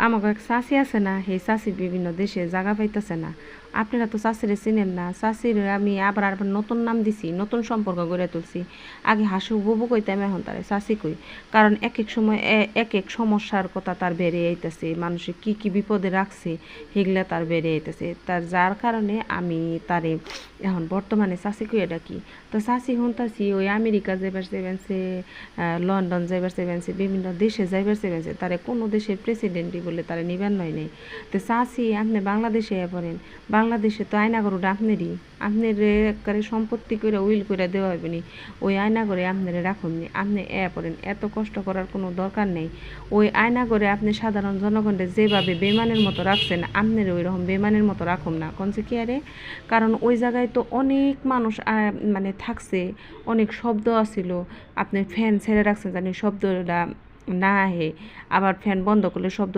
আমাকে এক চাষি আছে না, সেই চাষি বিভিন্ন দেশে জায়গা পাইতেছে না। আপনারা তো চাষিরে চিনেন না। চাষির আমি আবার নতুন নাম দিছি, নতুন সম্পর্ক গড়ে তুলছি। আগে হাসু বুবু কইতাম, এখন তারে চাষি কই। কারণ এক এক সময় এক এক সমস্যার কথা তার বেড়ে আইতেছে, মানুষের কি কি বিপদে রাখছে সেগুলা তার বেড়ে আইতেছে। তার যার কারণে আমি তারে এখন বর্তমানে চাষি কইয়া ডাকি। তো চাষি শুনতাছি ওই আমেরিকা যাইবার চাইবেনছে, লন্ডন যাইবার চাইবেনছে, বিভিন্ন দেশে যাইবার চাইবেনছে। তারে কোনো দেশের প্রেসিডেন্টই বলে তারে নিবেন নয় নেই। তো চাষি আপনি বাংলাদেশে পড়েন, বাংলাদেশে তো আয়নাগরটা আপনারই, আপনার একেবারে সম্পত্তি করে উইল করে দেওয়া হবে নি। ওই আয়নাগরে আপনারা রাখুন নি, আপনি পড়েন। এত কষ্ট করার কোনো দরকার নেই। ওই আয়নাগরে আপনি সাধারণ জনগণের যেভাবে বেমানের মতো রাখছেন, আপনার ওই রকম বেমানের মতো রাখুন না। কনছে কি আরে, কারণ ওই জায়গায় তো অনেক মানুষ মানে থাকছে, অনেক শব্দ আসিল। আপনি ফ্যান ছেড়ে রাখছেন জানি শব্দটা না আহে, আবার ফ্যান বন্ধ করলে শব্দ